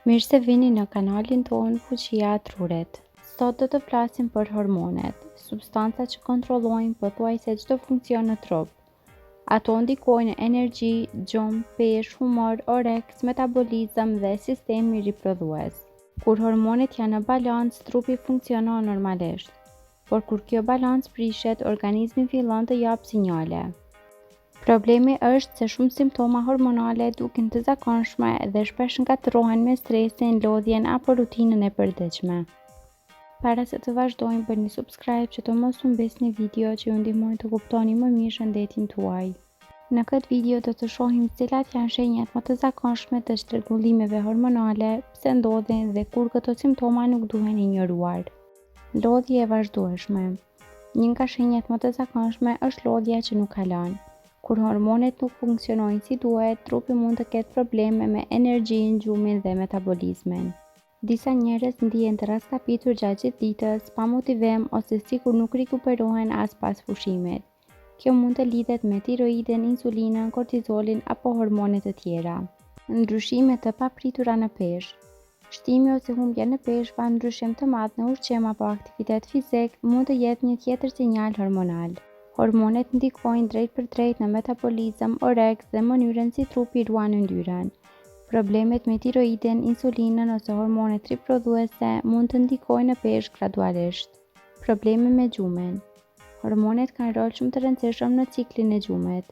Mirë se vini në kanalin tonë Fuqia e Trurit. Sot do të flasim për hormonet, substanca që kontrollojnë pothuajse çdo funksion në trup. Ato ndikojnë në energji, gjumë, peshë, humor, oreks, metabolizëm dhe sistemi riprodhues. Kur hormonet janë në balancë, trupi funksionon normalisht. Por kur kjo balancë prishet, organizmi fillon të jap sinjale. Problemi është se shumë simptoma hormonale duken të zakonshme dhe shpesh ngatërohen me stresin, lodhjen apo rutinën e përditshme. Para se të vazhdojmë, bëni subscribe që të mos humbisni video që ju ndihmojnë të kuptoni më mirë shëndetin tuaj. Në këtë video do të shohim cilat janë shenjat më të zakonshme të çrregullimeve hormonale, pse ndodhin dhe kur këto simptoma nuk duhen injoruar. Lodhje e vazhdueshme. Një nga shenjat më të zakonshme është lodhja që nuk kalon. Kur hormonet nuk funksionojnë si duhet, trupi mund të ketë probleme me energjinë, gjumin dhe metabolizmin. Disa njerëz ndihen të raskapitur gjatë gjithë ditës, pa motivim ose sikur nuk rikuperohen as pas pushimit. Kjo mund të lidhet me tiroidin, insulinën, kortizolin apo hormone të tjera. Ndryshime të papritura në peshë. Shtimi ose humbja në peshë pa ndryshim të madh në ushqim apo aktivitet fizik mund të jetë një tjetër sinjal hormonal. Hormonet ndikojnë drejt për drejt në metabolizëm, oreks dhe mënyrën si trupi ruan yndyrën. Problemet me tiroidin, insulinën ose hormonet riprodhuese mund të ndikojnë në peshë gradualisht. Probleme me gjumin. Hormonet kanë rol shumë të rëndësishëm në ciklin e gjumit.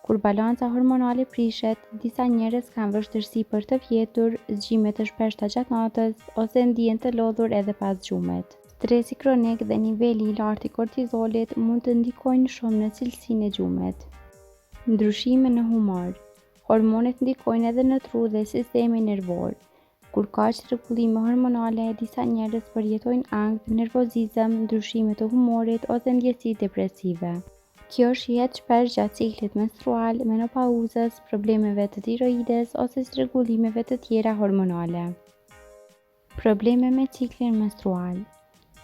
Kur balanca hormonale prishet, disa njerëz kanë vështirësi për të fjetur, zgjime të shpeshta gjatë natës ose ndihen të lodhur edhe pas gjumit. Stresi kronik dhe niveli i lartë i kortizolit mund të ndikojnë shumë në cilësinë e gjumit. Ndryshime në humor. Hormonet ndikojnë edhe në tru dhe sistemin nervor. Kur ka çrregullime hormonale, disa njerëz përjetojnë ankth, nervozizëm, ndryshime të humorit ose ndjesi depresive. Kjo shihet shpesh gjatë ciklit menstrual, menopauzës, problemeve të tiroides ose çrregullimeve të tjera hormonale. Probleme me ciklin menstrual.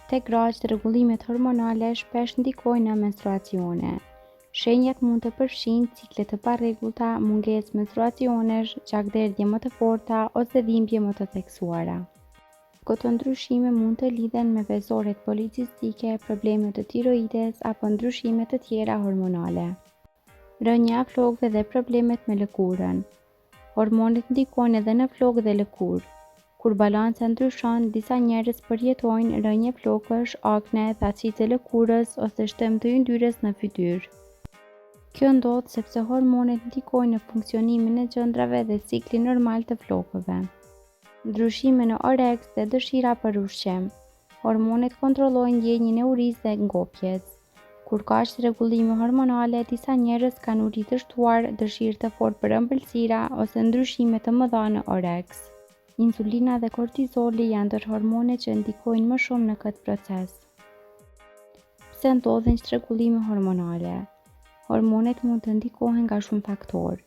Tek gratë, çrregullimet hormonale shpesh ndikojnë në menstruacione. Shenjat mund të përfshijnë cikle të parregullta, mungesë menstruacionesh, gjakderdhje më të forta ose dhimbje më të theksuara. Këto ndryshime mund të lidhen me vezoret policistike, probleme të tiroides apo ndryshime të tjera hormonale. Rënja e flokëve dhe problemet me lëkurën. Hormonet ndikojnë edhe në flokë dhe lëkurë. Kur balanca ndryshon, disa njerëz përjetojnë rënje flokësh, akne, thaçi të lëkurës ose shtëm të yndyrës në fytyrë. Kjo ndodh sepse hormonet ndikojnë në funksionimin e gjëndrave dhe ciklin normal të flokëve. Ndryshime në oreks dhe dëshira për ushqim. Hormonet kontrollojnë ndjenjën e urisë dhe ngopjes. Kur ka çrregullime hormonale, disa njerëz kanë uri të shtuar, dëshirë të fortë për ëmbëlsira ose ndryshime të mëdha në oreks. Insulina dhe kortizoli janë ndër hormonet që ndikojnë më shumë në këtë proces. Pse ndodhin çrregullime hormonale? Hormonet mund të ndikohen nga shumë faktorë.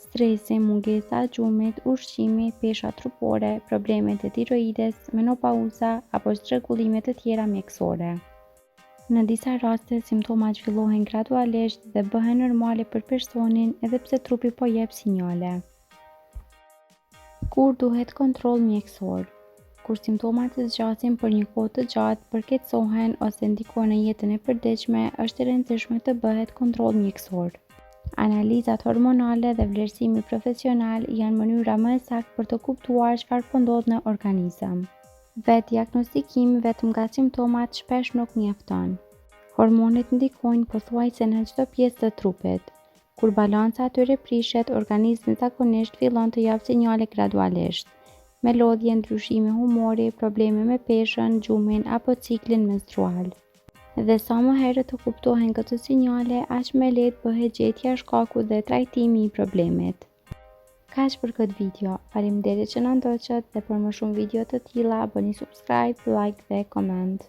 Stresi, mungesa e gjumit, ushqimi, pesha trupore, problemet e tiroides, menopauza apo çrregullime të tjera mjekësore. Në disa raste, simptomat zhvillohen gradualisht dhe bëhen normale për personin edhe pse trupi po jep sinjale. Kur duhet kontroll mjekësor? Kur simptomat të zgjasin për një kohë të gjatë, përkeqësohen ose ndikojnë në jetën e përditshme, është e rëndësishme të bëhet kontroll mjekësor. Analizat hormonale dhe vlerësimi profesional janë mënyra më e saktë për të kuptuar çfarë po ndodh në organizëm. Vetë diagnostikimi vetëm nga simptomat shpesh nuk mjafton. Hormonet ndikojnë pothuajse në çdo pjesë të trupit. Kur balanca atyre prishet, organizmi zakonisht fillon të jap sinjale gradualisht, me lodhje, ndryshime humori, probleme me peshën, gjumin apo ciklin menstrual. Dhe sa më herët të kuptohen këto sinjale, aq më lehtë bëhet gjetja e shkakut dhe trajtimi i problemit. Kaq për këtë video. Faleminderit që na ndoqët dhe për më shumë video të tilla bëni subscribe, like dhe comment.